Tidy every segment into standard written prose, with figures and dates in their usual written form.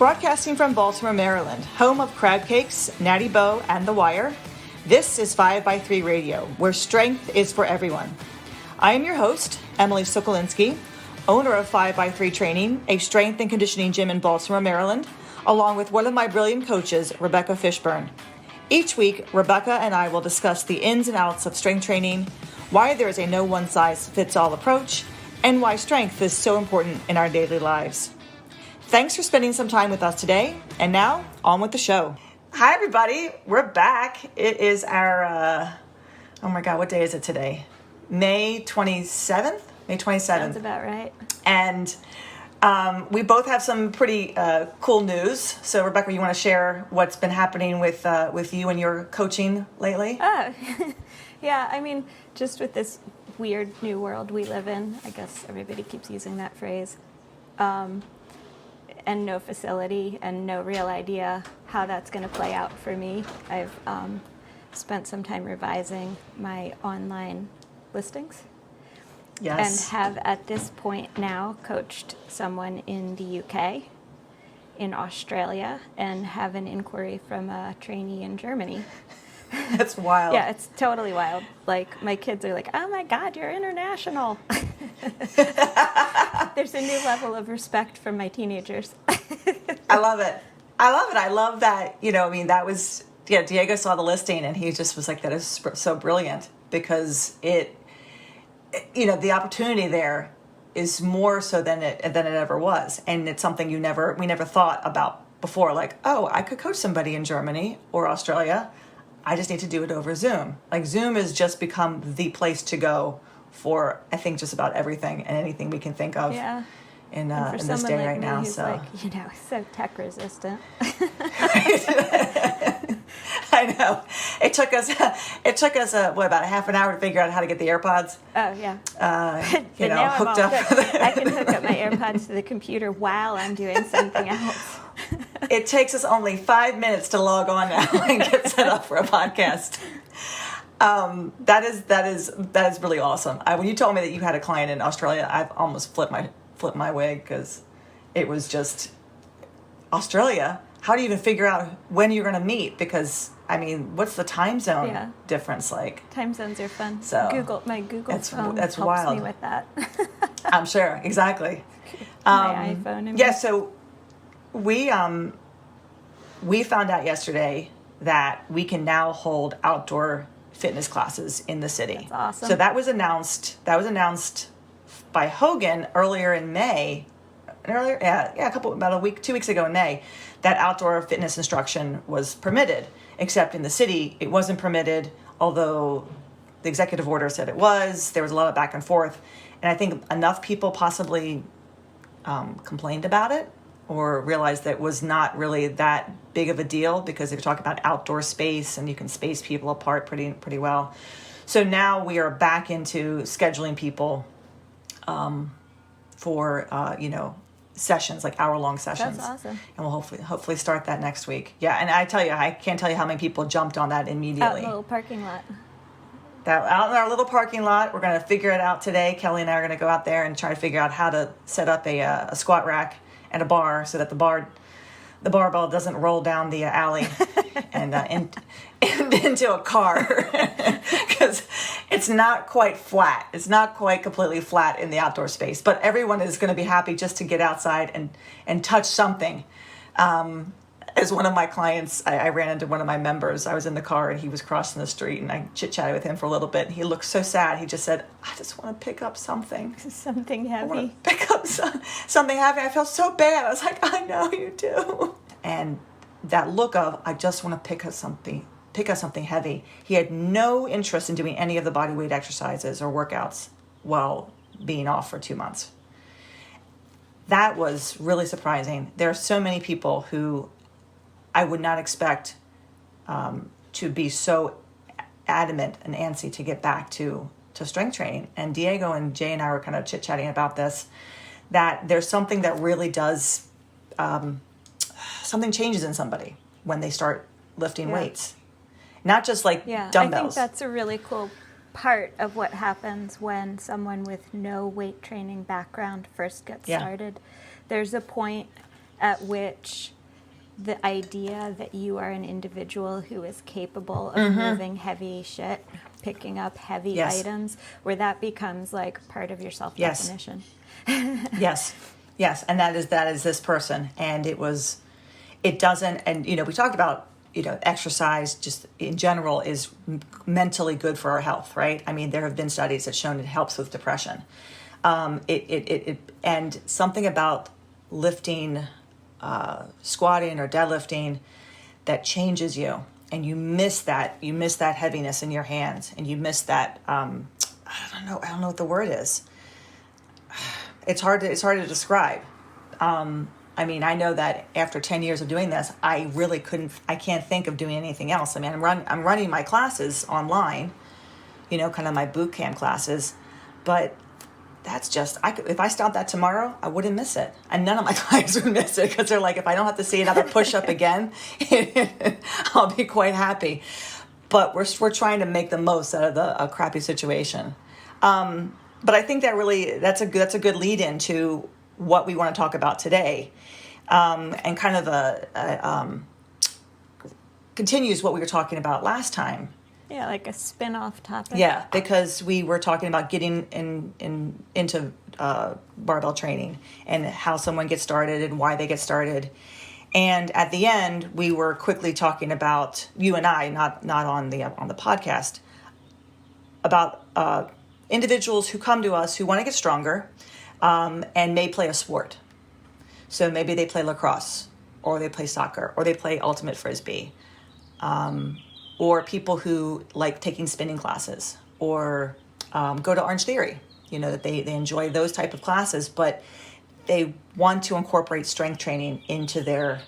Broadcasting from Baltimore, Maryland, home of Crab Cakes, Natty Boh, and The Wire, this is 5x3 Radio, where strength is for everyone. I am your host, Emily Sokolinski, owner of 5x3 Training, a strength and conditioning gym in Baltimore, Maryland, along with one of my brilliant coaches, Rebecca Fishburne. Each week, Rebecca and I will discuss the ins and outs of strength training, why there is a no one-size-fits-all approach, and why strength is so important in our daily lives. Thanks for spending some time with us today, and now, on with the show. Hi, everybody. We're back. It is our, oh my God, what day is it today? May 27th? May 27th. Sounds about right. And we both have some pretty cool news. So, Rebecca, you want to share what's been happening with you and your coaching lately? Oh, yeah. I mean, just with this weird new world we live in, I guess everybody keeps using that phrase, and no facility and no real idea how that's going to play out for me. I've spent some time revising my online listings. Yes. And have at this point now coached someone in the UK, in Australia, and have an inquiry from a trainee in Germany. That's wild. Yeah, it's totally wild. Like, my kids are like, oh my God, you're international. There's a new level of respect from my teenagers. I love it. I love that, that was, Diego saw the listing and he just was like, that is so brilliant because the opportunity there is more so than it ever was. And it's something we never thought about before. Like, oh, I could coach somebody in Germany or Australia. I just need to do it over Zoom. Like, Zoom has just become the place to go for, I think, just about everything and anything we can think of in this day right now. So, like, so tech resistant. I know. It took us about a half an hour to figure out how to get the AirPods. Oh yeah. Hooked up. I can hook up my AirPods to the computer while I'm doing something else. It takes us only 5 minutes to log on now and get set up for a podcast. That is really awesome. When you told me that you had a client in Australia, I've almost flipped my wig because it was just Australia. How do you even figure out when you're going to meet? Because what's the time zone difference like? Time zones are fun. So my Google phone that's helps wild. me with that. I'm sure, exactly. My iPhone. Yeah, so we found out yesterday that we can now hold outdoor fitness classes in the city. That's awesome. So that was announced by Hogan earlier in May. About 2 weeks ago in May, that outdoor fitness instruction was permitted, except in the city it wasn't permitted, although the executive order said it was. There was a lot of back and forth, and I think enough people possibly complained about it or realized that it was not really that big of a deal, because if you talk about outdoor space and you can space people apart pretty well. So now we are back into scheduling people for sessions, like hour-long sessions. That's awesome. And we'll hopefully start that next week. Yeah, and I can't tell you how many people jumped on that immediately. Out in the little parking lot. Out in our little parking lot. We're going to figure it out today. Kelly and I are going to go out there and try to figure out how to set up a squat rack and a bar so that the barbell doesn't roll down the alley and into a car, because it's not quite flat. It's not quite completely flat in the outdoor space, but everyone is going to be happy just to get outside and touch something. As one of my clients, I ran into one of my members. I was in the car and he was crossing the street and I chit-chatted with him for a little bit. And he looked so sad. He just said, I just want to pick up something. Something heavy. I want to pick up something heavy. I felt so bad. I was like, I know you do. And that look of, I just want to pick up something heavy. He had no interest in doing any of the body weight exercises or workouts while being off for 2 months. That was really surprising. There are so many people who I would not expect to be so adamant and antsy to get back to strength training. And Diego and Jay and I were kind of chit-chatting about this, that there's something that really does, something changes in somebody when they start lifting weights. Not just like dumbbells. I think that's a really cool part of what happens when someone with no weight training background first gets started. There's a point at which the idea that you are an individual who is capable of moving heavy shit, picking up heavy Yes. items, where that becomes like part of your Yes. self-definition. Yes, and that is this person, and it doesn't, and we talked about exercise just in general is mentally good for our health, right? I mean, there have been studies that shown it helps with depression. And something about lifting, squatting or deadlifting that changes you, and you miss that heaviness in your hands, and you miss that. I don't know what the word is. It's hard to describe. I mean, I know that after 10 years of doing this, I can't think of doing anything else. I mean, I'm running my classes online, kind of my boot camp classes, but that's just, if I stopped that tomorrow, I wouldn't miss it. And none of my clients would miss it, because they're like, if I don't have to see another push-up again, I'll be quite happy. But we're trying to make the most out of a crappy situation. But I think that's a good lead into what we want to talk about today, and kind of continues what we were talking about last time. Yeah, like a spin-off topic. Yeah, because we were talking about getting into barbell training and how someone gets started and why they get started. And at the end, we were quickly talking about, you and I, not on the podcast, about individuals who come to us who want to get stronger, and may play a sport. So maybe they play lacrosse, or they play soccer, or they play ultimate frisbee, or people who like taking spinning classes, or go to Orange Theory. That they enjoy those type of classes, but they want to incorporate strength training into their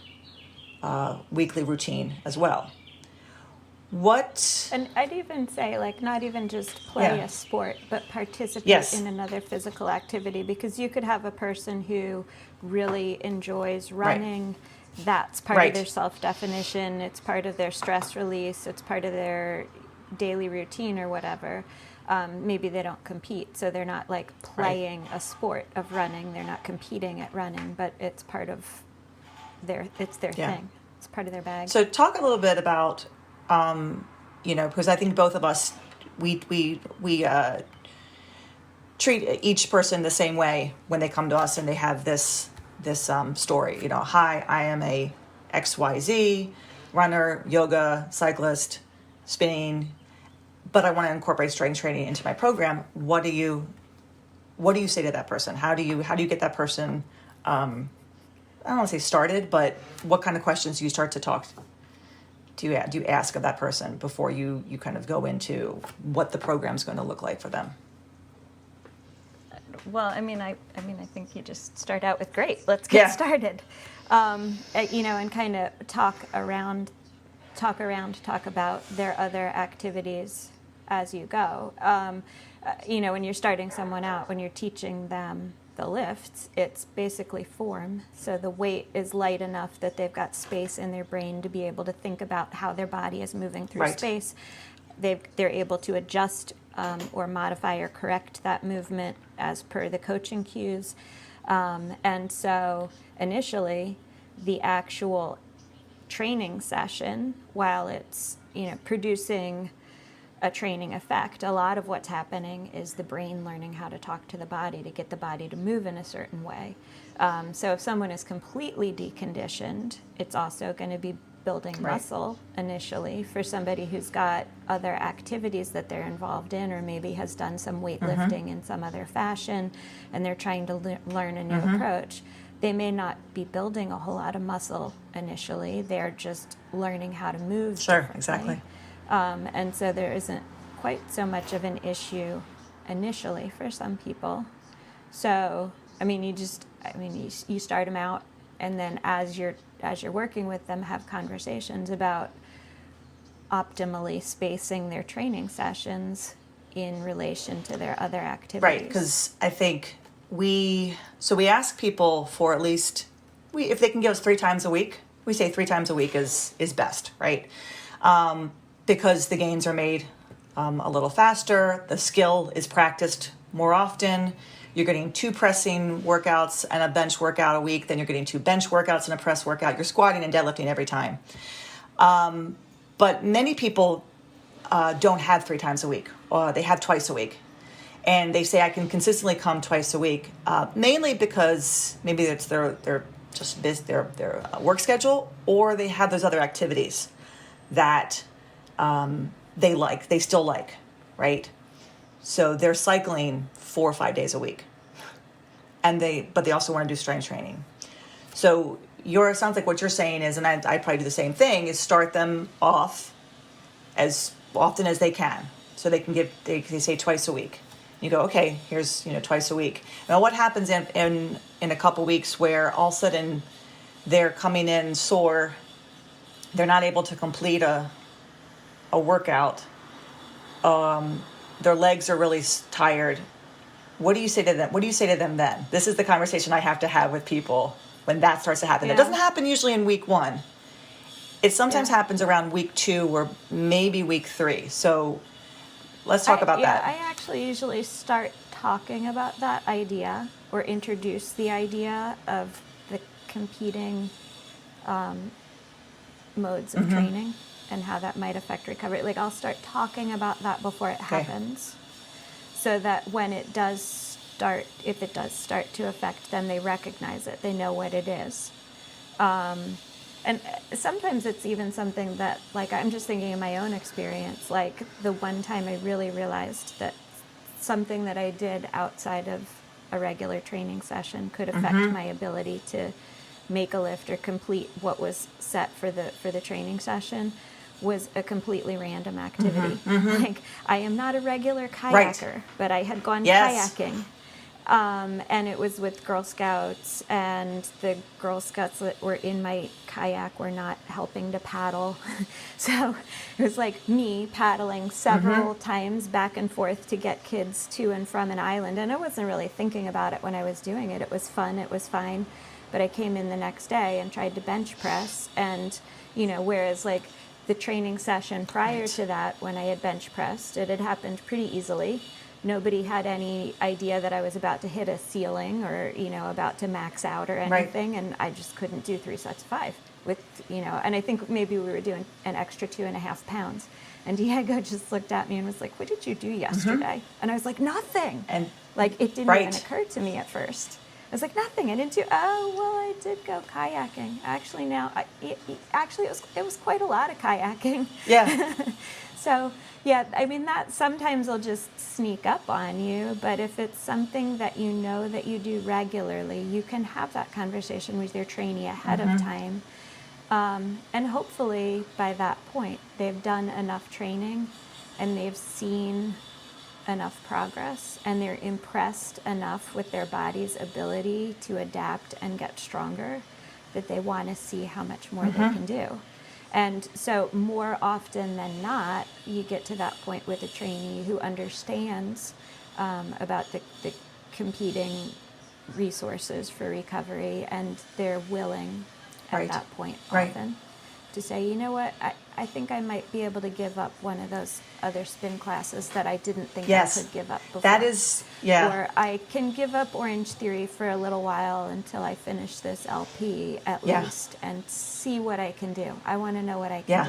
weekly routine as well. And I'd even say, like, not even just play a sport, but participate in another physical activity, because you could have a person who really enjoys running. Right. That's part of their self-definition. It's part of their stress release. It's part of their daily routine or whatever. Maybe they don't compete, so they're not like playing a sport of running. They're not competing at running, but it's part of their thing. It's part of their bag. So talk a little bit about, because I think both of us, we treat each person the same way when they come to us and they have this story. Hi, I am a XYZ runner, yoga, cyclist, spinning, but I want to incorporate strength training into my program. What do you say to that person? How do you get that person, I don't want to say started, but what kind of questions do you start to talk? Do you ask of that person before you kind of go into what the program's going to look like for them? Well, I think you just start out with great. Let's get started, and kind of talk about their other activities as you go. When you're starting someone out, when you're teaching them the lifts, it's basically form. So the weight is light enough that they've got space in their brain to be able to think about how their body is moving through space. They're able to adjust or modify or correct that movement as per the coaching cues. And so initially, the actual training session, while it's producing a training effect, a lot of what's happening is the brain learning how to talk to the body to get the body to move in a certain way. So if someone is completely deconditioned, it's also going to be building muscle initially. For somebody who's got other activities that they're involved in, or maybe has done some weightlifting in some other fashion, and they're trying to learn a new approach, they may not be building a whole lot of muscle initially. They're just learning how to move. Sure, exactly. And so there isn't quite so much of an issue initially for some people. So, you start them out, and then as you're working with them, have conversations about optimally spacing their training sessions in relation to their other activities. Right, because I think we ask people for at least, if they can give us 3 times a week, we say 3 times a week is best, right? Because the gains are made a little faster, the skill is practiced more often, you're getting 2 pressing workouts and a bench workout a week, then you're getting 2 bench workouts and a press workout. You're squatting and deadlifting every time. But many people don't have 3 times a week, or they have twice a week. And they say, I can consistently come twice a week, mainly because maybe it's their just their work schedule, or they have those other activities that they still like, right? So they're cycling 4 or 5 days a week, but they also want to do strength training. So it sounds like what you're saying is, and I probably do the same thing, is start them off as often as they can, so they can they say twice a week. You go, okay, here's twice a week. Now, what happens in a couple weeks where all of a sudden they're coming in sore, they're not able to complete a workout, their legs are really tired. What do you say to them? What do you say to them then? This is the conversation I have to have with people when that starts to happen. Yeah. It doesn't happen usually in week 1. It sometimes happens around week 2 or maybe week 3. So let's talk about that. I actually usually start talking about that idea, or introduce the idea of the competing modes of training and how that might affect recovery. Like, I'll start talking about that before it happens, so that when it does start, if it does start to affect them, they recognize it, they know what it is. And sometimes it's even something that, like, I'm just thinking of my own experience, like the one time I really realized that something that I did outside of a regular training session could affect my ability to make a lift or complete what was set for the training session, was a completely random activity. Like, I am not a regular kayaker, but I had gone kayaking. And it was with Girl Scouts, and the Girl Scouts that were in my kayak were not helping to paddle. So it was like me paddling several times back and forth to get kids to and from an island. And I wasn't really thinking about it when I was doing it. It was fun, it was fine. But I came in the next day and tried to bench press, and, whereas like the training session prior to that, when I had bench pressed, it had happened pretty easily. Nobody had any idea that I was about to hit a ceiling or, about to max out or anything. And I just couldn't do 3 sets of 5 with, and I think maybe we were doing an extra 2.5 pounds. And Diego just looked at me and was like, what did you do yesterday? And I was like, nothing. And like, it didn't even occur to me at first. I was like, nothing. I didn't do, I did go kayaking. Actually, it was quite a lot of kayaking. Yeah. So, yeah, I mean, that sometimes will just sneak up on you, but if it's something that you know that you do regularly, you can have that conversation with your trainee ahead of time. And hopefully by that point, they've done enough training and they've seen enough progress, and they're impressed enough with their body's ability to adapt and get stronger that they want to see how much more they can do. And so more often than not, you get to that point with a trainee who understands about the competing resources for recovery, and they're willing at that point often to say, you know what, I think I might be able to give up one of those other spin classes that I didn't think I could give up before. That is, Or I can give up Orange Theory for a little while until I finish this LP at least, and see what I can do. I want to know what I can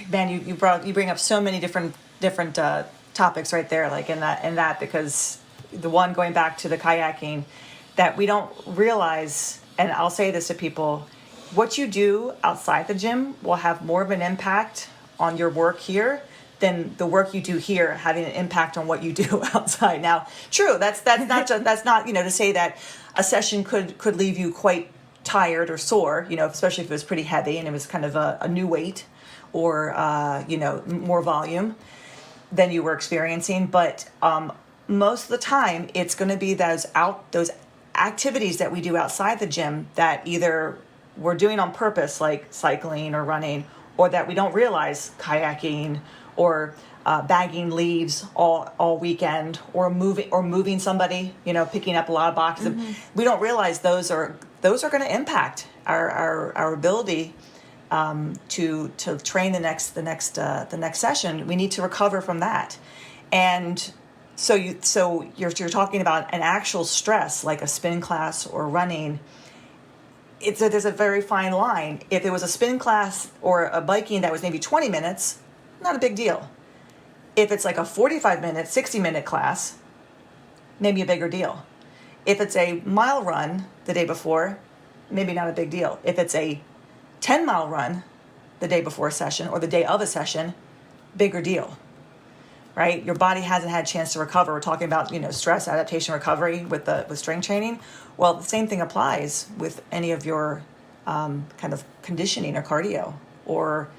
do. You bring up so many different topics right there, like in that, because the one going back to the kayaking, that we don't realize, and I'll say this to people, what you do outside the gym will have more of an impact on your work here than the work you do here having an impact on what you do outside. Now, true, that's not to say that a session could leave you quite tired or sore, especially if it was pretty heavy and it was kind of a new weight or more volume than you were experiencing. But most of the time, it's going to be those activities that we do outside the gym that either we're doing on purpose, like cycling or running, or that we don't realize, kayaking or bagging leaves all weekend, or moving somebody, picking up a lot of boxes. We don't realize those are going to impact our ability to train the next session. We need to recover from that, and you're talking about an actual stress like a spin class or running. There's a very fine line. If it was a spin class or a biking that was maybe 20 minutes, not a big deal. If it's like a 45-minute, 60-minute class, maybe a bigger deal. If it's a mile run the day before, maybe not a big deal. If it's a 10-mile run the day before a session or the day of a session, bigger deal, right? Your body hasn't had a chance to recover. We're talking about, stress, adaptation, recovery with strength training. Well, the same thing applies with any of your kind of conditioning or cardio or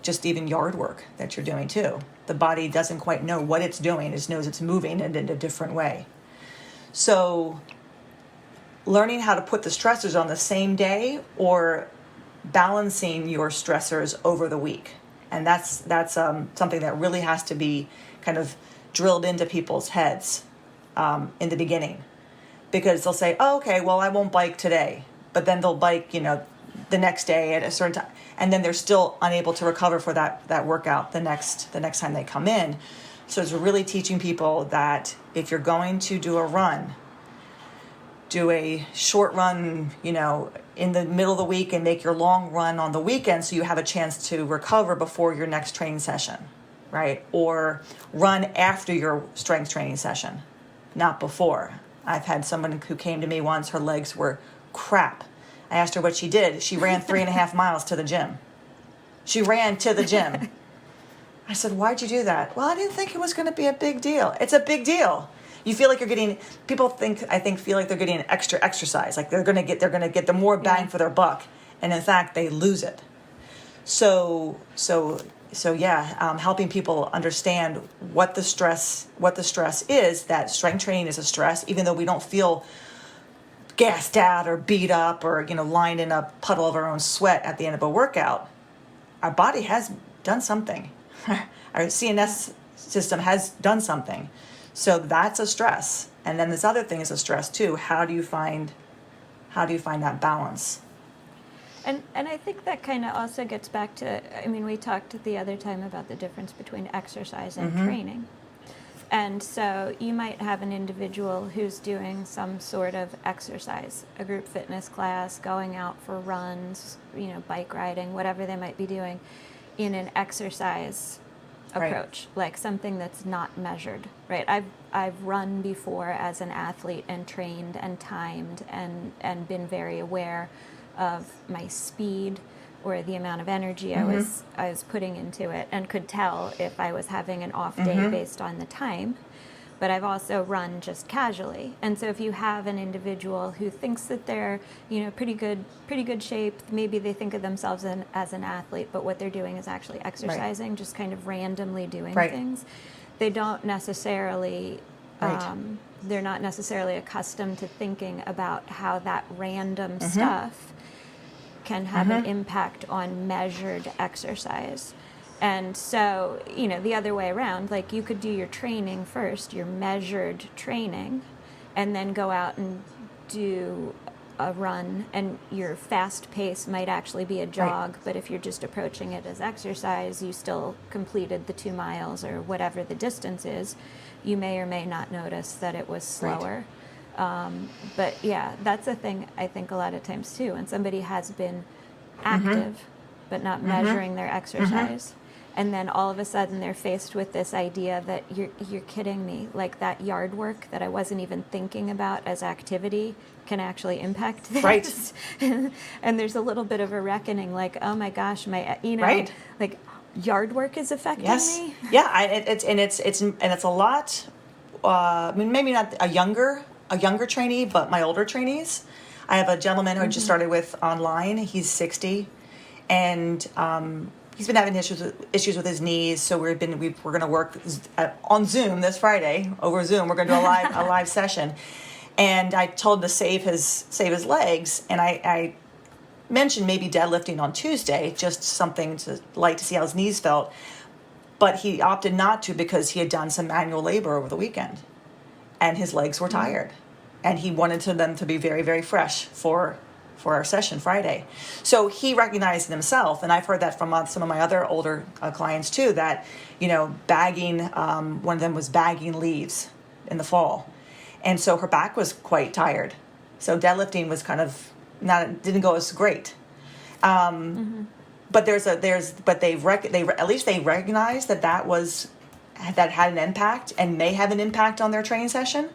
just even yard work that you're doing too. The body doesn't quite know what it's doing. It just knows it's moving in a different way. So learning how to put the stressors on the same day or balancing your stressors over the week. And that's something that really has to be kind of drilled into people's heads in the beginning. Because they'll say, oh, okay, well, I won't bike today. But then they'll bike, the next day at a certain time. And then they're still unable to recover for that workout the next time they come in. So it's really teaching people that if you're going to do a run, do a short run, in the middle of the week and make your long run on the weekend so you have a chance to recover before your next training session, right? Or run after your strength training session, not before. I've had someone who came to me once, her legs were crap. I asked her what she did. She ran 3.5 miles to the gym. She ran to the gym. I said, why'd you do that? Well, I didn't think it was going to be a big deal. It's a big deal. You feel like people feel like they're getting extra exercise, like they're going to get the more bang for their buck. And in fact, they lose it. So helping people understand what the stress is, that strength training is a stress, even though we don't feel gassed out or beat up or, lying in a puddle of our own sweat at the end of a workout. Our body has done something. Our CNS system has done something. So that's a stress. And then this other thing is a stress too. How do you find that balance? And I think that kind of also gets back to, we talked the other time about the difference between exercise and training. And so you might have an individual who's doing some sort of exercise, a group fitness class, going out for runs, bike riding, whatever they might be doing in an exercise approach, like something that's not measured, right? I've run before as an athlete and trained and timed and been very aware of my speed or the amount of energy I was putting into it, and could tell if I was having an off day based on the time. But I've also run just casually. And so if you have an individual who thinks that they're, pretty good shape, maybe they think of themselves as an athlete, but what they're doing is actually exercising, just kind of randomly doing things. They don't necessarily, they're not necessarily accustomed to thinking about how that random stuff can have an impact on measured exercise. And so, the other way around, like you could do your training first, your measured training, and then go out and do a run, and your fast pace might actually be a jog, but if you're just approaching it as exercise, you still completed the 2 miles or whatever the distance is. You may or may not notice that it was slower. But yeah, that's a thing I think a lot of times too, when somebody has been active but not measuring their exercise, and then all of a sudden they're faced with this idea that you're kidding me, like that yard work that I wasn't even thinking about as activity can actually impact this. And there's a little bit of a reckoning, like, oh my gosh, like yard work is affecting me. Yeah, it's a lot. Maybe not a younger trainee, but my older trainees. I have a gentleman who I just started with online. He's 60, and he's been having issues with his knees. So we're going to work on Zoom this Friday. Over Zoom, we're going to do a live session. And I told him to save his legs, and I mentioned maybe deadlifting on Tuesday, just something to see how his knees felt. But he opted not to because he had done some manual labor over the weekend, and his legs were tired. And he wanted them to be very, very fresh for our session Friday. So he recognized himself, and I've heard that from some of my other older clients too, that, bagging, one of them was bagging leaves. in the fall. And so her back was quite tired. So deadlifting was kind of didn't go as great. But at least they recognized that had an impact and may have an impact on their training session.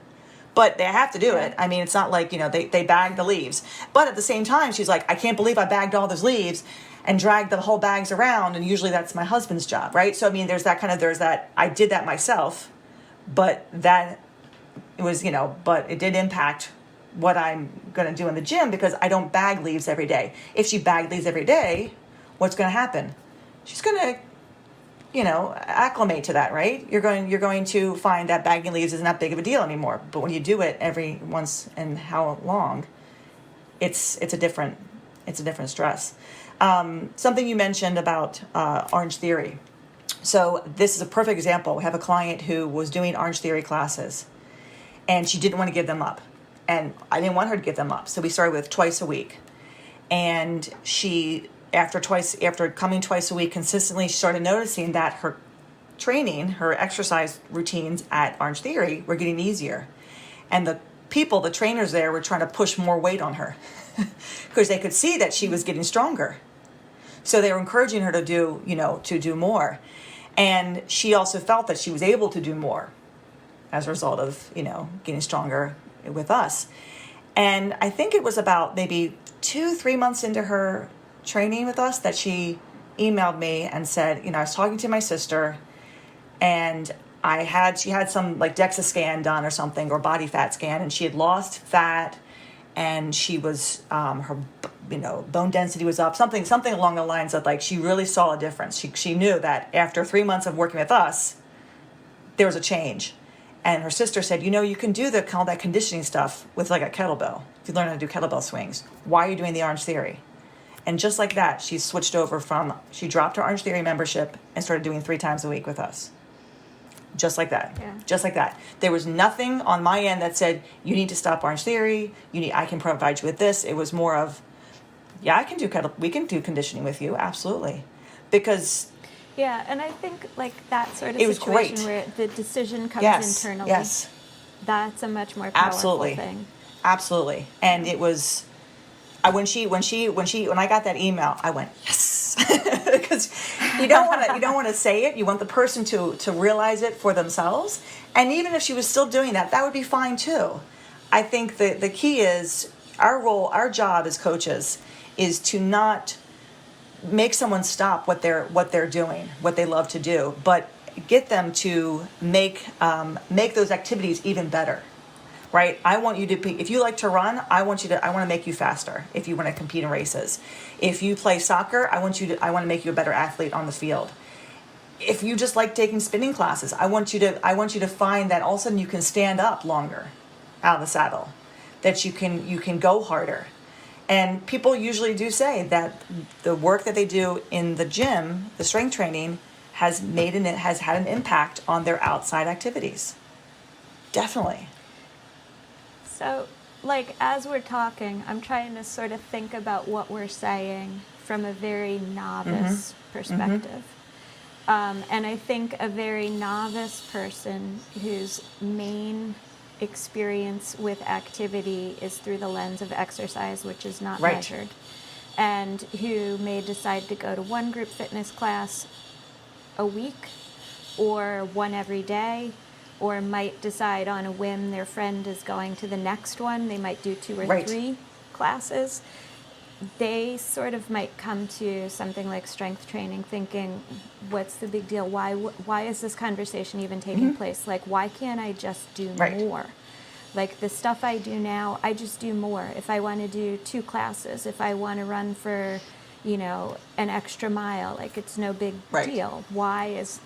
But they have to do it. I mean, it's not like, they bag the leaves. But at the same time, she's like, I can't believe I bagged all those leaves and dragged the whole bags around. And usually that's my husband's job, right? So, I mean, there's that, I did that myself, but but it did impact what I'm going to do in the gym because I don't bag leaves every day. If she bagged leaves every day, what's going to happen? She's going to acclimate to that, right? You're going to find that bagging leaves isn't that big of a deal anymore. But when you do it every once and how long, it's a different stress. Something you mentioned about Orange Theory. So this is a perfect example. We have a client who was doing Orange Theory classes, and she didn't want to give them up, and I didn't want her to give them up. So we started with twice a week, and she. After coming twice a week consistently, she started noticing that her exercise routines at Orange Theory were getting easier. And the trainers there were trying to push more weight on her because they could see that she was getting stronger. So they were encouraging her to do more. And she also felt that she was able to do more as a result of, getting stronger with us. And I think it was about maybe 2-3 months into her training with us that she emailed me and said, I was talking to my sister and she had some like DEXA scan done or something, or body fat scan, and she had lost fat and she was, her, bone density was up, something along the lines of like, she really saw a difference. She knew that after 3 months of working with us, there was a change. And her sister said, you can do all that conditioning stuff with like a kettlebell. If you learn how to do kettlebell swings, why are you doing the Orange Theory? And just like that, she switched over she dropped her Orange Theory membership and started doing 3 times a week with us. Just like that. Yeah. Just like that. There was nothing on my end that said, you need to stop Orange Theory. I can provide you with this. It was more of, we can do conditioning with you. Absolutely. Because. Yeah. And I think like that sort of it was situation great. where the decision comes internally. Yes. That's a much more powerful thing. Absolutely. And it was. When I got that email, I went, yes, because you don't want to say it. You want the person to realize it for themselves. And even if she was still doing that would be fine too. I think the key is our job as coaches is to not make someone stop what they're doing, what they love to do, but get them to make those activities even better. Right? I want you to if you like to run, I want to make you faster if you want to compete in races. If you play soccer, I want to make you a better athlete on the field. If you just like taking spinning classes, I want you to find that all of a sudden you can stand up longer out of the saddle, that you can go harder. And people usually do say that the work that they do in the gym, the strength training, has had an impact on their outside activities. Definitely. So, like, as we're talking, I'm trying to sort of think about what we're saying from a very novice perspective. And I think a very novice person whose main experience with activity is through the lens of exercise, which is not measured, and who may decide to go to one group fitness class a week or one every day, or might decide on a whim their friend is going to the next one. They might do 2 or 3 classes. They sort of might come to something like strength training thinking, what's the big deal? Why is this conversation even taking place? Like, why can't I just do more? Like, the stuff I do now, I just do more. If I want to do 2 classes, if I want to run for, an extra mile, like, it's no big deal. Why is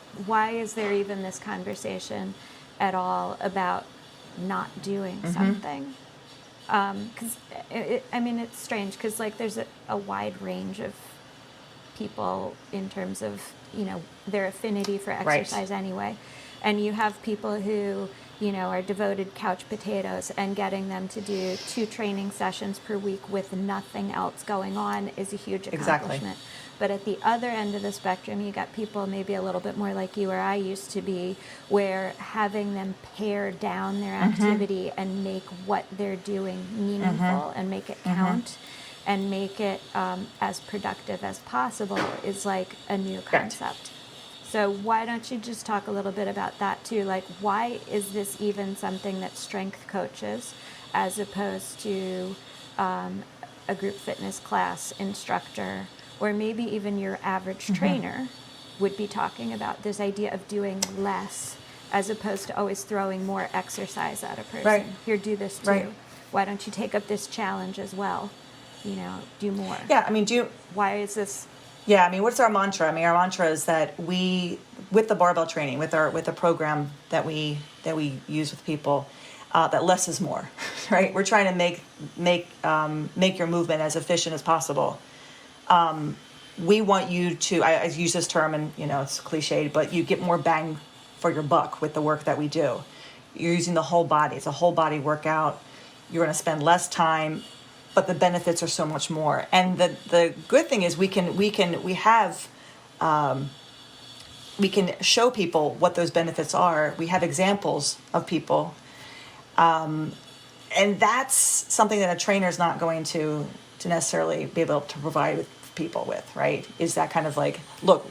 there even this conversation at all about not doing something? Because it's strange because like there's a wide range of people in terms of their affinity for exercise anyway, and you have people who are devoted couch potatoes, and getting them to do 2 training sessions per week with nothing else going on is a huge accomplishment. But at the other end of the spectrum, you got people maybe a little bit more like you or I used to be, where having them pare down their activity and make what they're doing meaningful and make it count and make it as productive as possible is like a new concept. So why don't you just talk a little bit about that too? Like, why is this even something that strength coaches, as opposed to a group fitness class instructor, or maybe even your average trainer would be talking about, this idea of doing less as opposed to always throwing more exercise at a person? Right. Here, do this too. Right. Why don't you take up this challenge as well? You know, do more. Yeah, I mean, Why is this? Yeah, I mean, what's our mantra? I mean, our mantra is that with the barbell training, with the program that we use with people, that less is more, right? We're trying to make your movement as efficient as possible. We want you to, I use this term, and you know it's cliched, but you get more bang for your buck with the work that we do. You're using the whole body. It's a whole body workout. You're going to spend less time, but the benefits are so much more. And the good thing is we can show people what those benefits are. We have examples of people, and that's something that a trainer is not going to necessarily be able to provide with people with, right? Is that kind of like, look,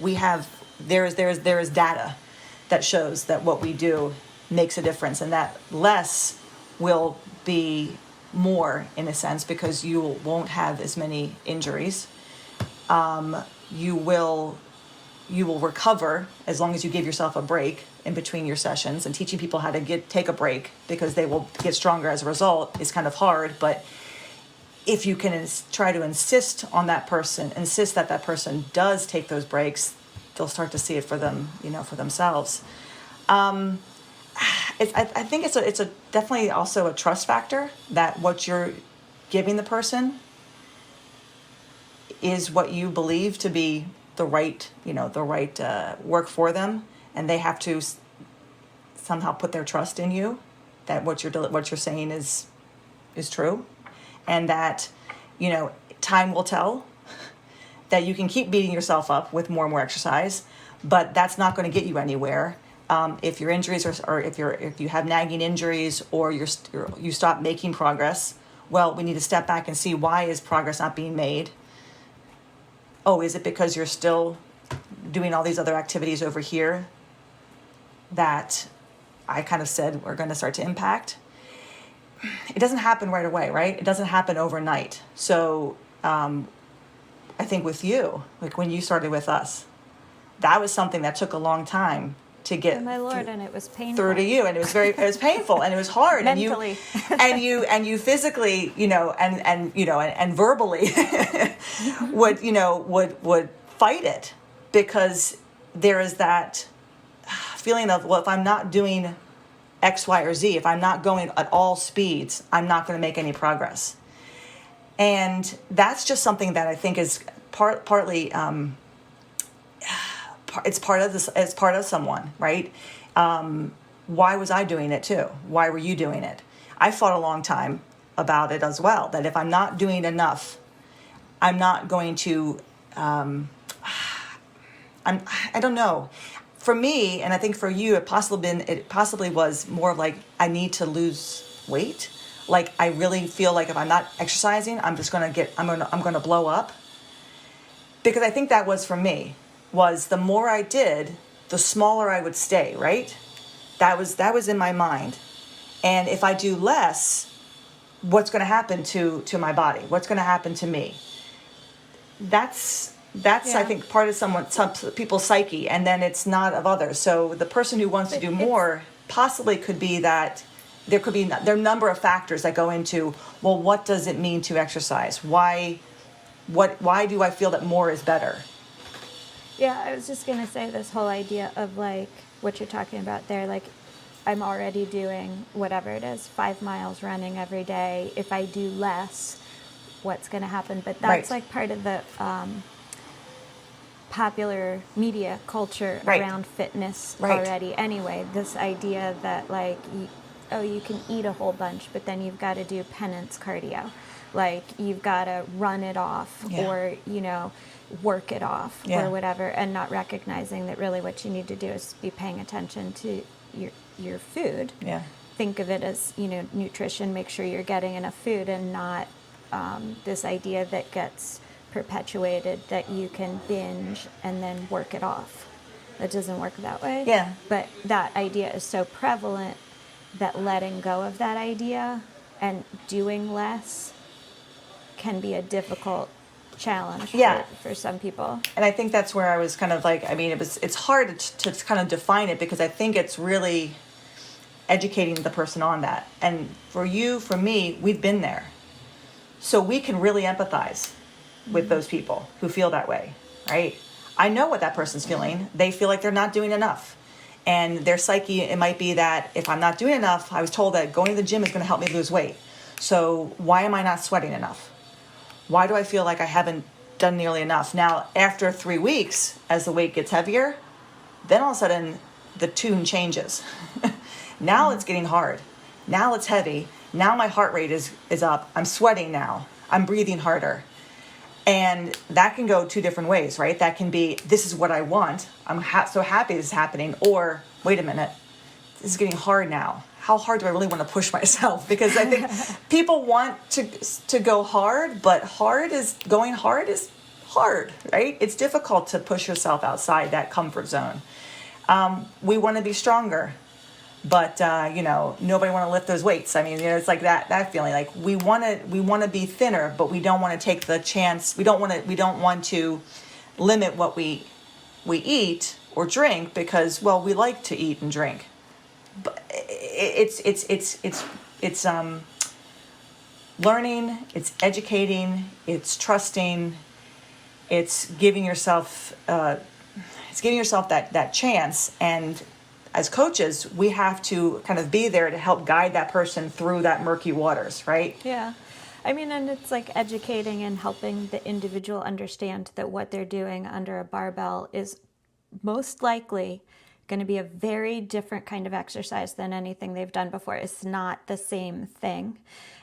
there is data that shows that what we do makes a difference, and that less will be more in a sense because you won't have as many injuries. You will recover as long as you give yourself a break in between your sessions. And teaching people how to take a break because they will get stronger as a result is kind of hard. But if you can try to insist that that person does take those breaks, they'll start to see it for them, for themselves. I think it's definitely also a trust factor that what you're giving the person is what you believe to be the right work for them, and they have to somehow put their trust in you that what you're saying is true, and that time will tell that you can keep beating yourself up with more and more exercise, but that's not going to get you anywhere. If your injuries or if you have nagging injuries or you stop making progress, well, we need to step back and see, why is progress not being made? Oh, is it because you're still doing all these other activities over here that I kind of said we're going to start to impact? It doesn't happen right away, right? It doesn't happen overnight. So I think with you, like when you started with us, that was something that took a long time to get. Oh my Lord, and it was painful. Through to you, and it was painful, and it was hard, mentally, and you physically, and verbally would fight it, because there is that feeling of, well, if I'm not doing X, Y, or Z, if I'm not going at all speeds, I'm not going to make any progress. And that's just something that I think is partly. It's part of this. It's part of someone, right? Why was I doing it too? Why were you doing it? I fought a long time about it as well. That if I'm not doing enough, I'm not going to. I don't know. For me, and I think for you, it possibly was more of like, I need to lose weight. Like, I really feel like if I'm not exercising, I'm going to blow up. Because I think that was for me. Was the more I did, the smaller I would stay, right? That was in my mind. And if I do less, what's going to happen to my body? What's going to happen to me? That's I think part of some people's psyche, and then it's not of others. So the person who wants to do more possibly could be that there are a number of factors that go into, well, what does it mean to exercise? Why do I feel that more is better? Yeah, I was just going to say this whole idea of like what you're talking about there, like I'm already doing whatever it is, 5 miles running every day. If I do less, what's going to happen? But that's like part of the popular media culture around fitness already anyway. This idea that like oh, you can eat a whole bunch, but then you've got to do penance cardio. Like, you've got to run it off or, work it off or whatever, and not recognizing that really what you need to do is be paying attention to your food. Yeah. Think of it as, nutrition, make sure you're getting enough food, and not this idea that gets perpetuated that you can binge and then work it off. That doesn't work that way. Yeah. But that idea is so prevalent that letting go of that idea and doing less can be a difficult challenge for some people. And I think that's where I was kind of like, it's hard to kind of define it, because I think it's really educating the person on that. And for you, for me, we've been there. So we can really empathize with those people who feel that way, right? I know what that person's feeling. They feel like they're not doing enough. And their psyche, it might be that if I'm not doing enough, I was told that going to the gym is going to help me lose weight. So why am I not sweating enough? Why do I feel like I haven't done nearly enough? Now, after 3 weeks, as the weight gets heavier, then all of a sudden the tune changes. Now it's getting hard. Now it's heavy. Now my heart rate is up. I'm sweating now. I'm breathing harder. And that can go two different ways, right? That can be, this is what I want. I'm so happy this is happening. Or, wait a minute, this is getting hard now. How hard do I really want to push myself? Because I think people want to go hard, but going hard is hard, right? It's difficult to push yourself outside that comfort zone. We want to be stronger, but nobody want to lift those weights. It's like that feeling. Like we want to be thinner, but we don't want to take the chance. We don't want to limit what we eat or drink, because we like to eat and drink. But it's learning, it's educating, it's trusting, it's giving yourself that chance. And as coaches, we have to kind of be there to help guide that person through that murky waters, right? Yeah. And it's like educating and helping the individual understand that what they're doing under a barbell is most likely going to be a very different kind of exercise than anything they've done before. It's not the same thing.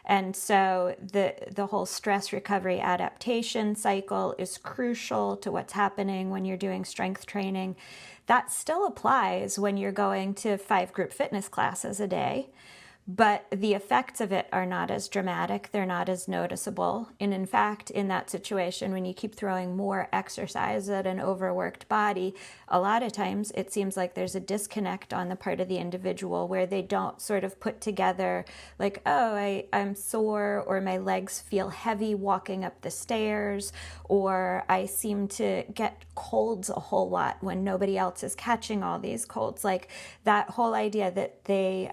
And so the whole stress recovery adaptation cycle is crucial to what's happening when you're doing strength training. That still applies when you're going to 5 group fitness classes a day. But the effects of it are not as dramatic, they're not as noticeable. And in fact, in that situation, when you keep throwing more exercise at an overworked body, a lot of times it seems like there's a disconnect on the part of the individual where they don't sort of put together like, oh, I'm sore, or my legs feel heavy walking up the stairs, or I seem to get colds a whole lot when nobody else is catching all these colds. Like that whole idea that they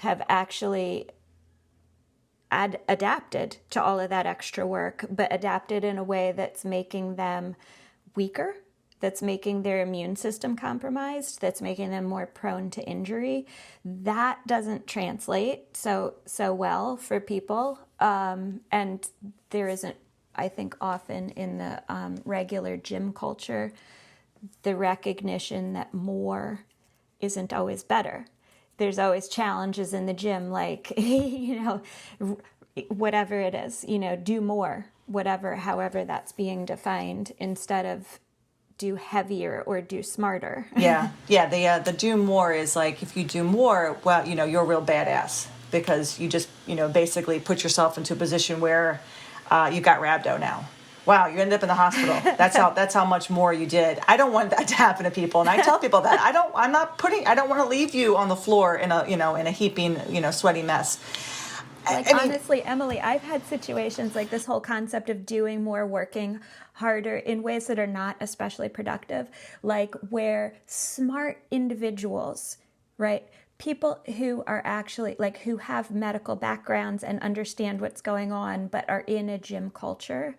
have actually adapted to all of that extra work, but adapted in a way that's making them weaker, that's making their immune system compromised, that's making them more prone to injury. That doesn't translate so well for people. And there isn't, I think, often in the regular gym culture, the recognition that more isn't always better. There's always challenges in the gym, like, whatever it is, do more, however that's being defined, instead of do heavier or do smarter. Yeah. The do more is like, if you do more, you're a real badass, because you just, basically put yourself into a position where you got rhabdo now. Wow, you ended up in the hospital. That's how much more you did. I don't want that to happen to people, and I tell people that I don't want to leave you on the floor in a heaping, sweaty mess. Honestly, Emily, I've had situations like this whole concept of doing more, working harder in ways that are not especially productive, like where smart individuals, right? People who are actually who have medical backgrounds and understand what's going on, but are in a gym culture,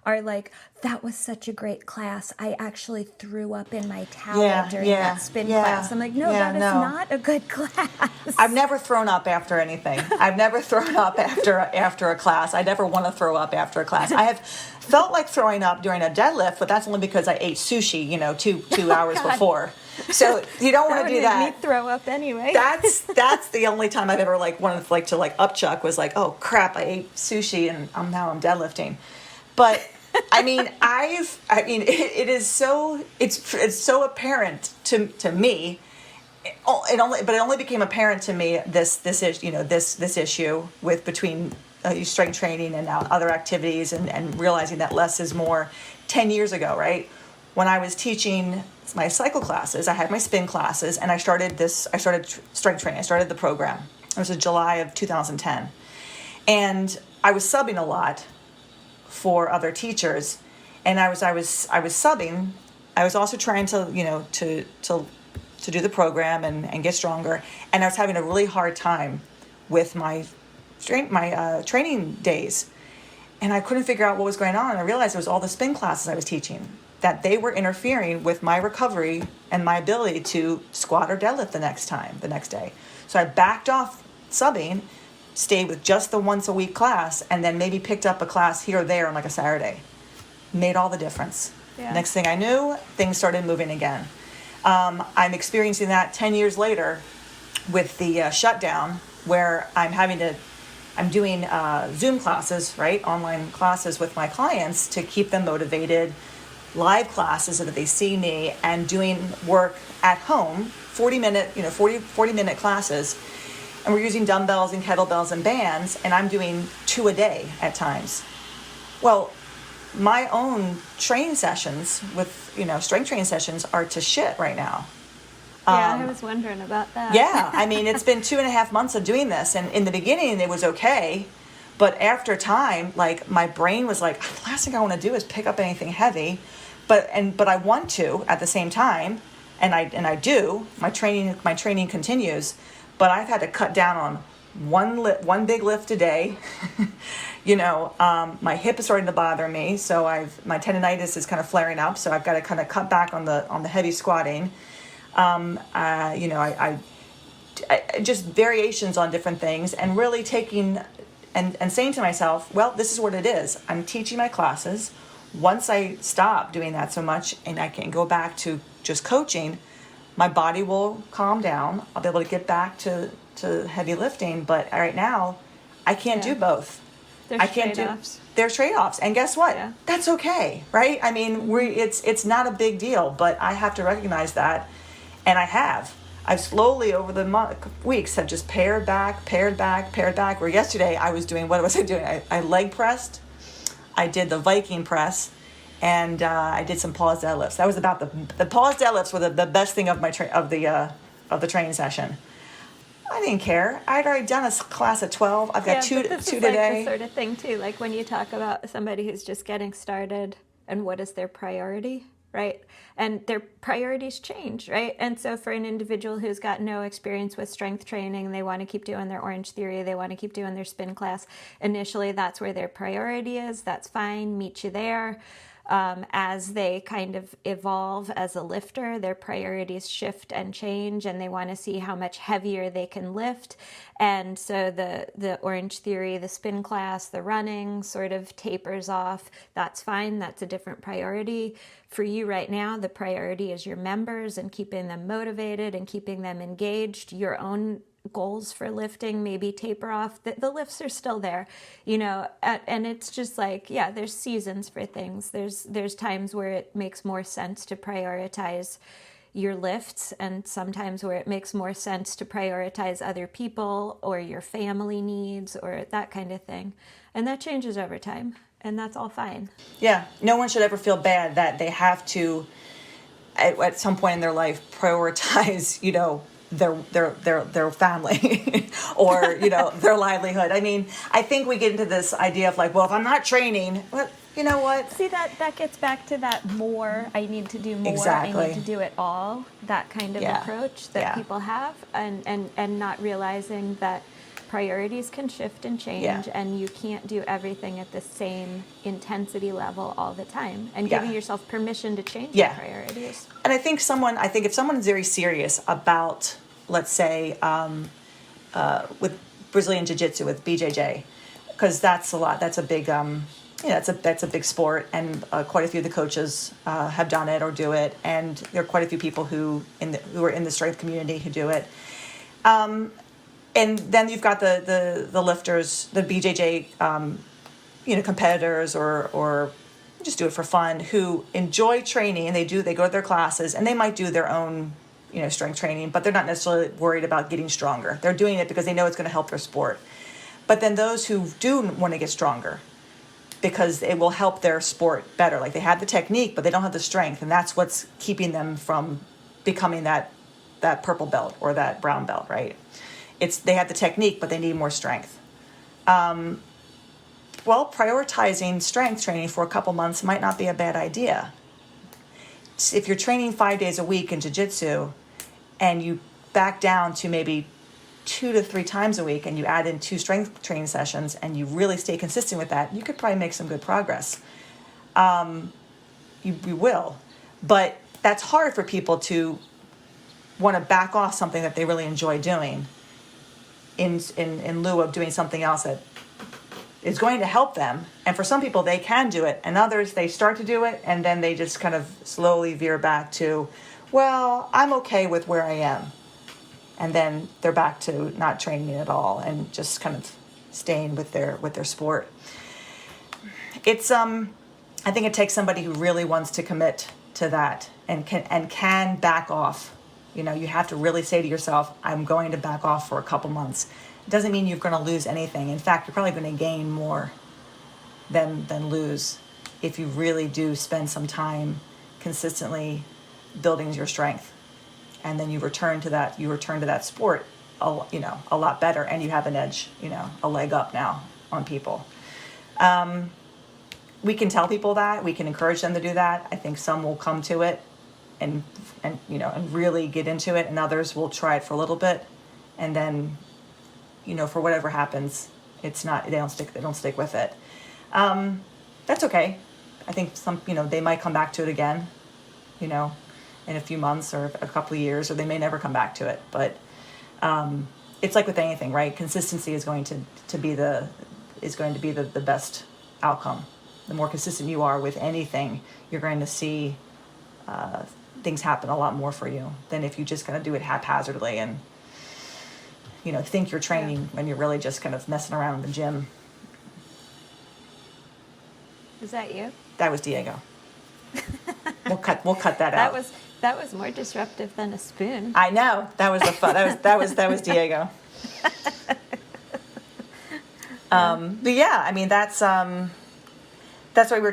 are like, that was such a great class. I actually threw up in my towel during that spin class. I'm like, no, that is not a good class. I've never thrown up after anything. I've never thrown up after a class. I never want to throw up after a class. I have felt like throwing up during a deadlift, but that's only because I ate sushi, 2 hours before. So you don't want to do would that. make me throw up anyway. That's the only time I've ever like wanted like to like upchuck was like, oh crap, I ate sushi and now I'm deadlifting. But I mean, it is so it's so apparent to me. It only became apparent to me this issue with between strength training and now other activities and realizing that less is more 10 years ago, right? When I was teaching my cycle classes, I had my spin classes, and I started strength training. I started the program. It was in July of 2010. And I was subbing a lot for other teachers, and I was subbing. I was also trying to do the program and get stronger, and I was having a really hard time with my training days, and I couldn't figure out what was going on. And I realized it was all the spin classes I was teaching, that they were interfering with my recovery and my ability to squat or deadlift the next day. So I backed off subbing, stayed with just the once a week class, and then maybe picked up a class here or there on like a Saturday. Made all the difference. Yeah. Next thing I knew, things started moving again. I'm experiencing that 10 years later with the shutdown, where I'm doing Zoom classes, right? Online classes with my clients to keep them motivated, live classes so that they see me, and doing work at home, 40 minute classes. And we're using dumbbells and kettlebells and bands, and I'm doing 2 a day at times. Well, my own training sessions with, strength training sessions are to shit right now. Yeah, I was wondering about that. Yeah, I mean, it's been 2.5 months of doing this, and in the beginning it was okay, but after time, like my brain was like, the last thing I want to do is pick up anything heavy, but I want to at the same time, and I do. My training continues, but I've had to cut down on one big lift a day. My hip is starting to bother me, so my tendonitis is kind of flaring up, so I've got to kind of cut back on the heavy squatting. I just variations on different things, and really taking and saying to myself, well, this is what it is. I'm teaching my classes. Once I stop doing that so much and I can go back to just coaching, my body will calm down. I'll be able to get back to heavy lifting. But right now, I can't do both. There's trade-offs. And guess what? Yeah. That's okay, right? I mean, it's not a big deal, but I have to recognize that. And I've slowly over the weeks have just pared back. Where yesterday I was doing, what was I doing? I leg pressed. I did the Viking press, and I did some pause deadlifts. That was about the pause deadlifts were the best thing of the training session. I didn't care. I'd already done a class at 12. I've got two this is today. Like the sort of thing too, like when you talk about somebody who's just getting started and what is their priority, right? And their priorities change, right? And so for an individual who's got no experience with strength training, they want to keep doing their Orange Theory, they want to keep doing their spin class. Initially, that's where their priority is. That's fine. Meet you there. As they kind of evolve as a lifter, their priorities shift and change, and they want to see how much heavier they can lift. And so the Orange Theory, the spin class, the running sort of tapers off. That's fine. That's a different priority. For you right now, the priority is your members and keeping them motivated and keeping them engaged. Your own goals for lifting maybe taper off. The lifts are still there, and it's just like, yeah, there's seasons for things. There's times where it makes more sense to prioritize your lifts, and sometimes where it makes more sense to prioritize other people or your family needs or that kind of thing. And that changes over time, and that's all fine. Yeah, no one should ever feel bad that they have to, at some point in their life, prioritize, their family or their livelihood. I mean, I think we get into this idea of like, well, if I'm not training, well, you know what? See, that gets back to that more, I need to do more, exactly. I need to do it all, that kind of approach that people have, and not realizing that priorities can shift and change, and you can't do everything at the same intensity level all the time, and giving yourself permission to change your priorities. And I think if someone's very serious about, let's say, with Brazilian Jiu-Jitsu with BJJ, because that's a big that's a big sport, and quite a few of the coaches have done it or do it, and there are quite a few people who are in the strength community who do it. And then you've got the lifters, the BJJ, competitors or just do it for fun, who enjoy training, and they go to their classes, and they might do their own, strength training, but they're not necessarily worried about getting stronger. They're doing it because they know it's going to help their sport. But then those who do want to get stronger, because it will help their sport better. Like, they have the technique, but they don't have the strength, and that's what's keeping them from becoming that purple belt or that brown belt, right? They have the technique, but they need more strength. Well, prioritizing strength training for a couple months might not be a bad idea. If you're training 5 days a week in jiu-jitsu and you back down to maybe 2 to 3 times a week and you add in 2 strength training sessions and you really stay consistent with that, you could probably make some good progress. You will. But that's hard for people to want to back off something that they really enjoy doing in lieu of doing something else that is going to help them. And for some people, they can do it, and others, they start to do it and then they just kind of slowly veer back to, well, I'm okay with where I am. And then they're back to not training at all and just kind of staying with their sport. It's I think it takes somebody who really wants to commit to that and can back off. You have to really say to yourself, I'm going to back off for a couple months. It doesn't mean you're going to lose anything. In fact, you're probably going to gain more than lose if you really do spend some time consistently building your strength. And then you return to that sport, a lot better, and you have an edge, a leg up now on people. We can tell people that, we can encourage them to do that. I think some will come to it and really get into it, and others will try it for a little bit, and then, for whatever happens, they don't stick with it. That's okay. I think some, they might come back to it again, in a few months or a couple of years, or they may never come back to it. But it's like with anything, right? Consistency is going to be the best outcome. The more consistent you are with anything, you're going to see things happen a lot more for you than if you just kind of do it haphazardly and think you're training when you're really just kind of messing around in the gym. Is that you? That was Diego. We'll cut that out. That was more disruptive than a spoon. I know. That was that was Diego. But yeah, I mean that's why we were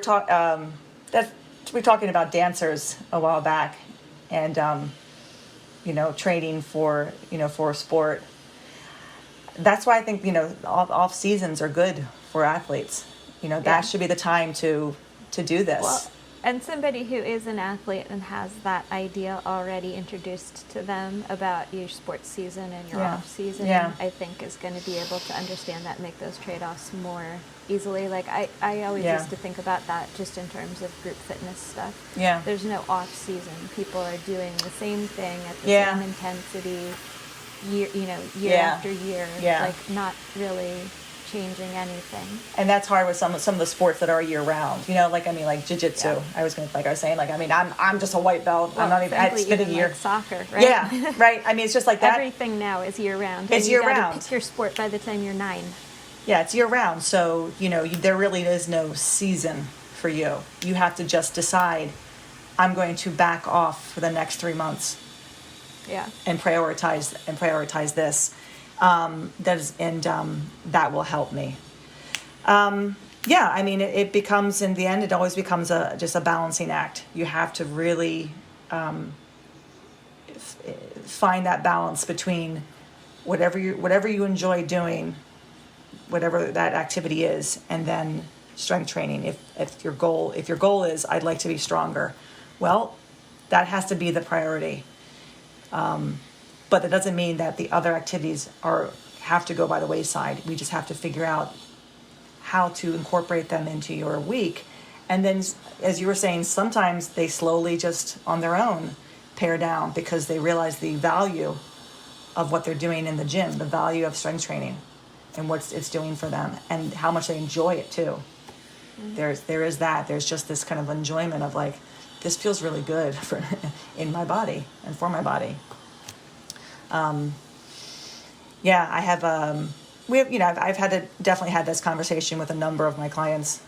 talking about dancers a while back, and training for a sport. That's why I think off seasons are good for athletes. That should be the time to do this. Well, and somebody who is an athlete and has that idea already introduced to them about your sports season and your off season, I think is going to be able to understand that and make those trade-offs more easily. Like I always used to think about that just in terms of group fitness stuff. Yeah. There's no off season. People are doing the same thing at the same intensity year after year. Yeah. Like not really changing anything. And that's hard with some of the sports that are year round. Like jiu-jitsu. Yeah. I was saying, I'm just a white belt. Well, I'm not even. It's been a year. Like soccer, right? Yeah, right. I mean, it's just like that. Everything now is year round. It's year round. Pick your sport by the time you're 9. Yeah, it's year round. So there really is no season for you. You have to just decide, I'm going to back off for the next 3 months. Yeah. And prioritize this. That will help me. I mean, it becomes, in the end, it always becomes just a balancing act. You have to really find that balance between whatever you enjoy doing, whatever that activity is, and then strength training. If your goal is, I'd like to be stronger, well, that has to be the priority. But that doesn't mean that the other activities have to go by the wayside. We just have to figure out how to incorporate them into your week. And then, as you were saying, sometimes they slowly just on their own pare down because they realize the value of what they're doing in the gym, the value of strength training and what it's doing for them and how much they enjoy it too. there is that. There's just this kind of enjoyment of like, this feels really good for in my body and for my body. I have I've definitely had this conversation with a number of my clients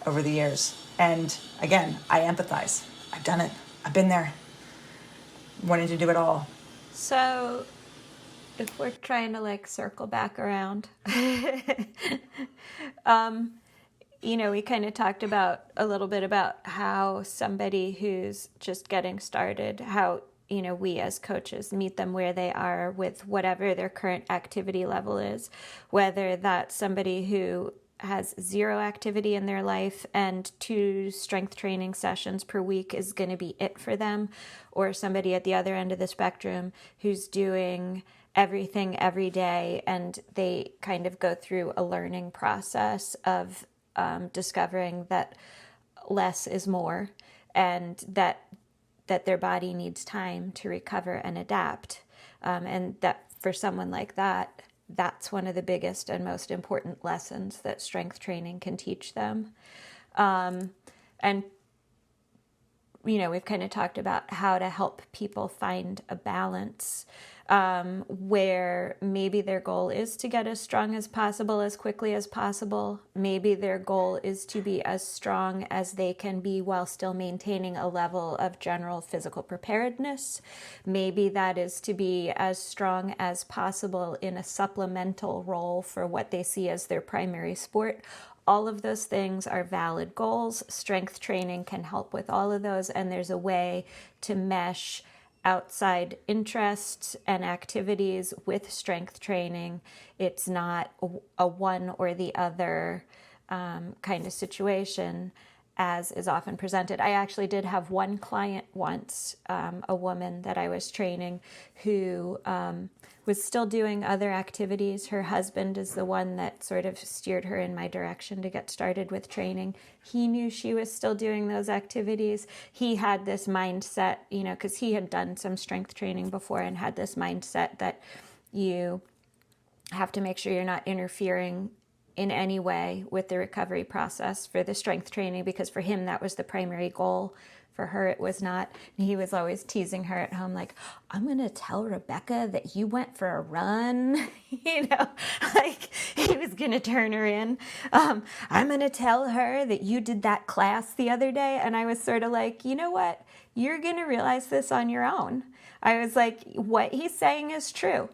over the years, and again, I empathize. I've done it. I've been there, wanting to do it all. So, if we're trying to like circle back around, we kind of talked about a little bit about how somebody who's just getting started, how, we as coaches meet them where they are with whatever their current activity level is, whether that's somebody who has zero activity in their life and 2 strength training sessions per week is going to be it for them, or somebody at the other end of the spectrum who's doing everything every day and they kind of go through a learning process of discovering that less is more, and that their body needs time to recover and adapt, and that for someone like that, that's one of the biggest and most important lessons that strength training can teach them. And we've kind of talked about how to help people find a balance, where maybe their goal is to get as strong as possible, as quickly as possible. Maybe their goal is to be as strong as they can be while still maintaining a level of general physical preparedness. Maybe that is to be as strong as possible in a supplemental role for what they see as their primary sport. All of those things are valid goals. Strength training can help with all of those, and there's a way to mesh outside interests and activities with strength training. It's not a one or the other kind of situation as is often presented. I actually did have one client once, a woman that I was training who was still doing other activities. Her husband is the one that sort of steered her in my direction to get started with training. He knew she was still doing those activities. He had this mindset, because he had done some strength training before and had this mindset that you have to make sure you're not interfering in any way with the recovery process for the strength training, because for him that was the primary goal. For her, it was not. And he was always teasing her at home, like, I'm going to tell Rebecca that you went for a run. Like he was going to turn her in. I'm going to tell her that you did that class the other day. And I was sort of like, you know what? You're going to realize this on your own. I was like, what he's saying is true.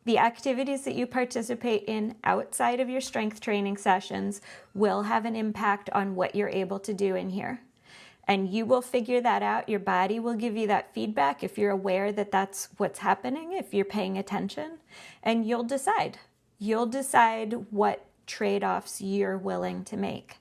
The activities that you participate in outside of your strength training sessions will have an impact on what you're able to do in here. And you will figure that out. Your body will give you that feedback if you're aware that that's what's happening, if you're paying attention, and you'll decide. You'll decide what trade-offs you're willing to make.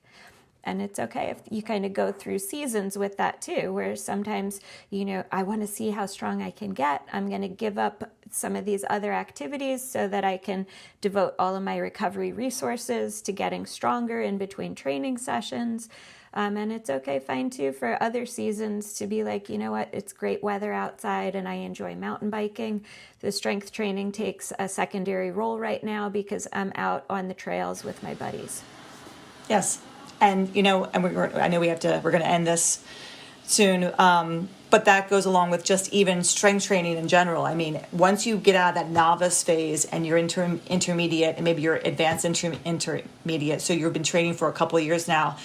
And it's okay if you kind of go through seasons with that too, where sometimes, I want to see how strong I can get. I'm going to give up some of these other activities so that I can devote all of my recovery resources to getting stronger in between training sessions. And it's okay, fine too, for other seasons to be like, you know what, it's great weather outside and I enjoy mountain biking. The strength training takes a secondary role right now because I'm out on the trails with my buddies. Yes. And, and I know we're going to end this soon. But that goes along with just even strength training in general. I mean, once you get out of that novice phase and you're intermediate and maybe you're advanced intermediate, so you've been training for a couple of years now,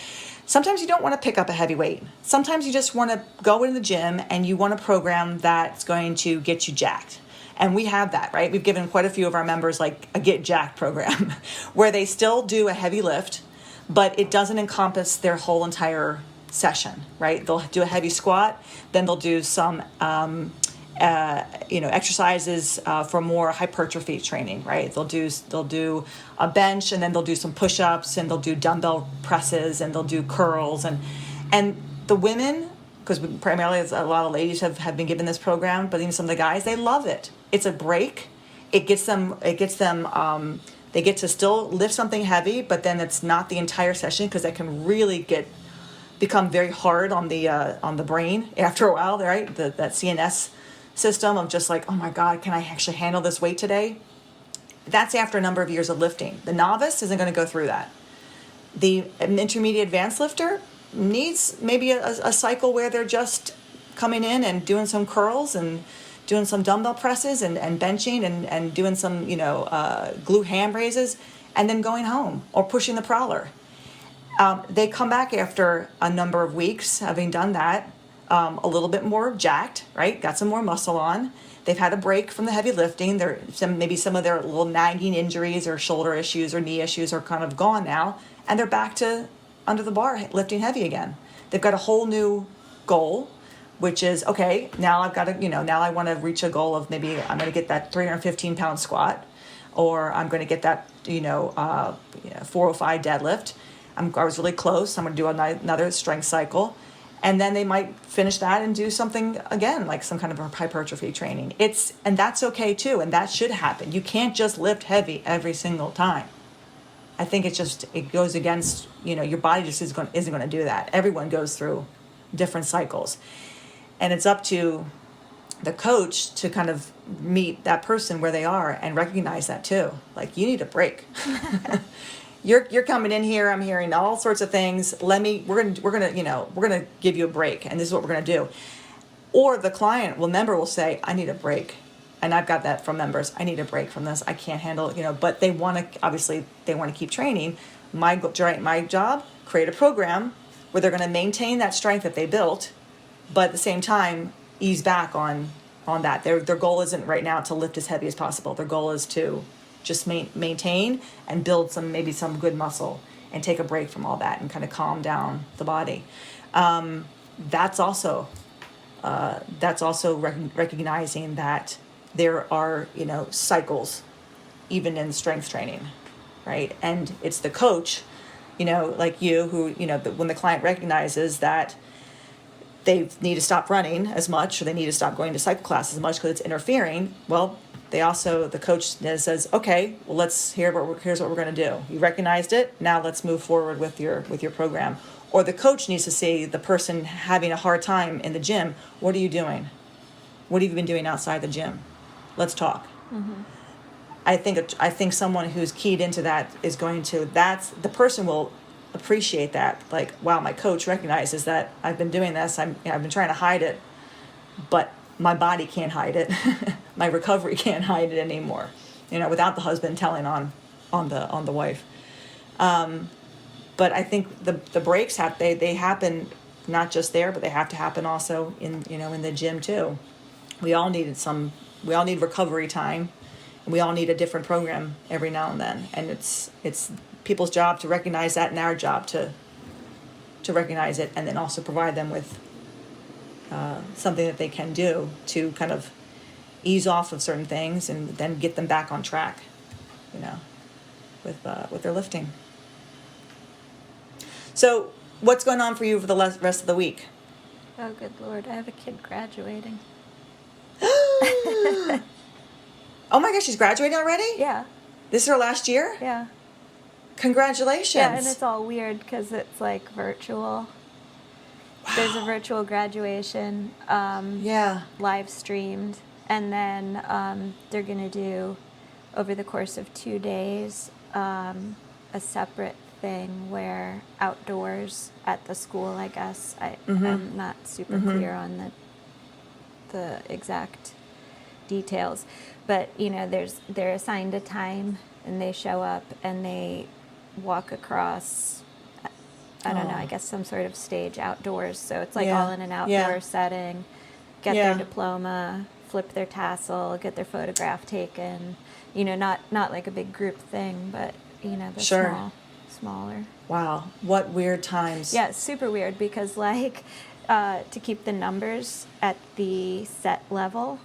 sometimes you don't want to pick up a heavy weight. Sometimes you just want to go into the gym and you want a program that's going to get you jacked. And we have that, right? We've given quite a few of our members like a Get Jacked program where they still do a heavy lift, but it doesn't encompass their whole entire session, right? They'll do a heavy squat, then they'll do some exercises for more hypertrophy training, right? They'll do a bench, and then they'll do some push-ups, and they'll do dumbbell presses, and they'll do curls, and the women, because primarily a lot of ladies have been given this program, but even some of the guys, they love it. It's a break. It gets them. They get to still lift something heavy, but then it's not the entire session, because that can really become very hard on the brain after a while, right? That CNS system of just like, oh my God, can I actually handle this weight today? That's after a number of years of lifting. The novice isn't going to go through that. The intermediate advanced lifter needs maybe a cycle where they're just coming in and doing some curls and doing some dumbbell presses and benching and doing some, glute ham raises and then going home or pushing the prowler. They come back after a number of weeks having done that, a little bit more jacked, right? Got some more muscle on. They've had a break from the heavy lifting. Maybe some of their little nagging injuries or shoulder issues or knee issues are kind of gone now, and they're back to under the bar lifting heavy again. They've got a whole new goal, which is, okay, now I've got to, now I want to reach a goal of maybe I'm going to get that 315-pound squat, or I'm going to get that, 405 deadlift. I was really close. I'm going to do another strength cycle. And then they might finish that and do something again, like some kind of hypertrophy training. And that's okay too, and that should happen. You can't just lift heavy every single time. I think it goes against, your body just isn't going to do that. Everyone goes through different cycles. And it's up to the coach to kind of meet that person where they are and recognize that too. Like, you need a break. You're coming in here. I'm hearing all sorts of things. We're gonna give you a break, and this is what we're gonna do. Or the member will say, I need a break, and I've got that from members. I need a break from this. I can't handle it. But they want to keep training. My job, create a program where they're going to maintain that strength that they built, but at the same time ease back on that. Their goal isn't right now to lift as heavy as possible. Their goal is to just maintain and build some good muscle and take a break from all that and kind of calm down the body. That's also recognizing that there are, cycles even in strength training, right? And it's the coach, like you, who, when the client recognizes that they need to stop running as much, or they need to stop going to cycle class as much because it's interfering, well, the coach says, okay, well, here's what we're going to do. You recognized it. Now let's move forward with your program. Or the coach needs to see the person having a hard time in the gym. What are you doing? What have you been doing outside the gym? Let's talk. Mm-hmm. I think someone who's keyed into that is the person will appreciate that. Like, wow, my coach recognizes that I've been doing this. I've been trying to hide it, but my body can't hide it. My recovery can't hide it anymore. Without the husband telling on the wife. But I think the breaks they happen not just there, but they have to happen also in the gym too. We all need recovery time, and we all need a different program every now and then. And it's people's job to recognize that, and our job to recognize it, and then also provide them with something that they can do to kind of ease off of certain things and then get them back on track, with their lifting. So what's going on for you for the rest of the week? Oh, good Lord. I have a kid graduating. Oh my gosh, she's graduating already? Yeah. This is her last year? Yeah. Congratulations. Yeah, and it's all weird because it's like virtual. Wow. There's a virtual graduation. Live streamed. And then they're going to do, over the course of 2 days, a separate thing where outdoors at the school, I guess. I'm not super clear on the exact details. But, they're assigned a time, and they show up, and they walk across, I don't know, I guess some sort of stage outdoors. So it's like all in an outdoor setting, get their diploma, flip their tassel, get their photograph taken, not like a big group thing, but, smaller. Wow. What weird times. Yeah, it's super weird because to keep the numbers at the set level,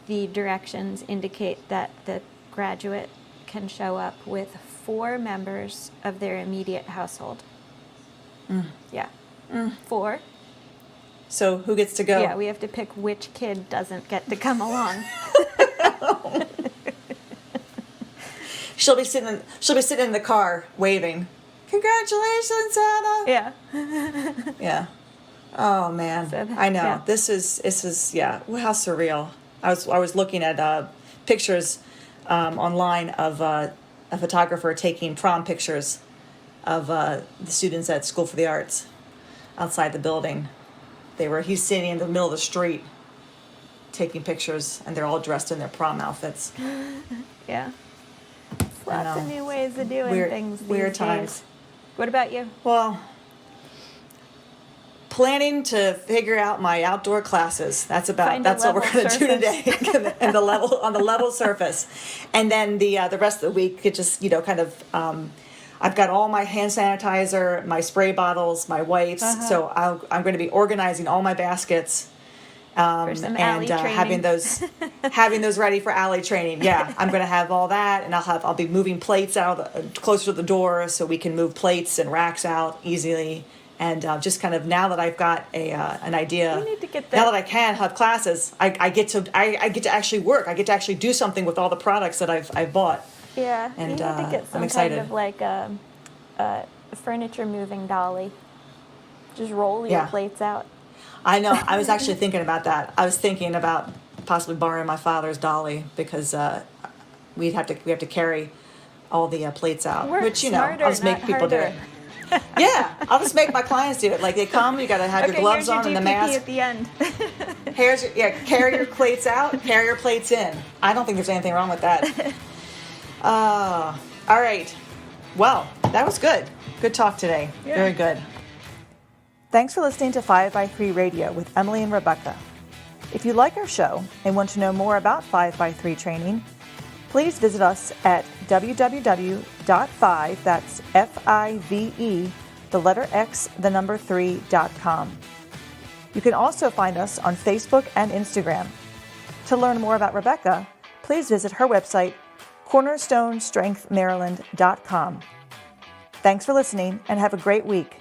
the directions indicate that the graduate can show up with 4 members of their immediate household. Yeah. 4. So who gets to go? Yeah, we have to pick which kid doesn't get to come along. She'll be sitting in the car waving. Congratulations, Anna. Yeah. Yeah. Oh man. So I know. yeah. This is well, how surreal. I was looking at pictures online of a photographer taking prom pictures of the students at School for the Arts outside the building. He's sitting in the middle of the street taking pictures, and they're all dressed in their prom outfits. Yeah. Lots of new ways of doing things these weird days. times. What about you? Well, planning to figure out my outdoor classes. That's what we're going to do today, and on the level surface, and then the rest of the week it just I've got all my hand sanitizer, my spray bottles, my wipes. So I'm going to be organizing all my baskets. For some alley training. having those ready for alley training. Yeah, I'm going to have all that, and I'll be moving plates out closer to the door so we can move plates and racks out easily. And just kind of now that I've got an idea, You need to get now that I can have classes, I get to actually work. I get to actually do something with all the products that I've bought. Yeah, And, you need to get I'm some excited. kind of like a furniture moving dolly. Just roll your plates out. I know. I was actually thinking about that. I was thinking about possibly borrowing my father's dolly because we have to carry all the plates out. Work which smarter, I'll just make not people do harder. it. Yeah, I'll just make my clients do it. Like they come, you got to have your gloves on and the mask. at the end. Carry your plates out, carry your plates in. I don't think there's anything wrong with that. All right. Well, that was good. Good talk today. Yeah. Very good. Thanks for listening to 5x3 Radio with Emily and Rebecca. If you like our show and want to know more about 5x3 training, please visit us at www.5, that's F-I-V-E, the letter X, the number 3.com. You can also find us on Facebook and Instagram. To learn more about Rebecca, please visit her website, cornerstonestrengthmaryland.com. Thanks for listening and have a great week.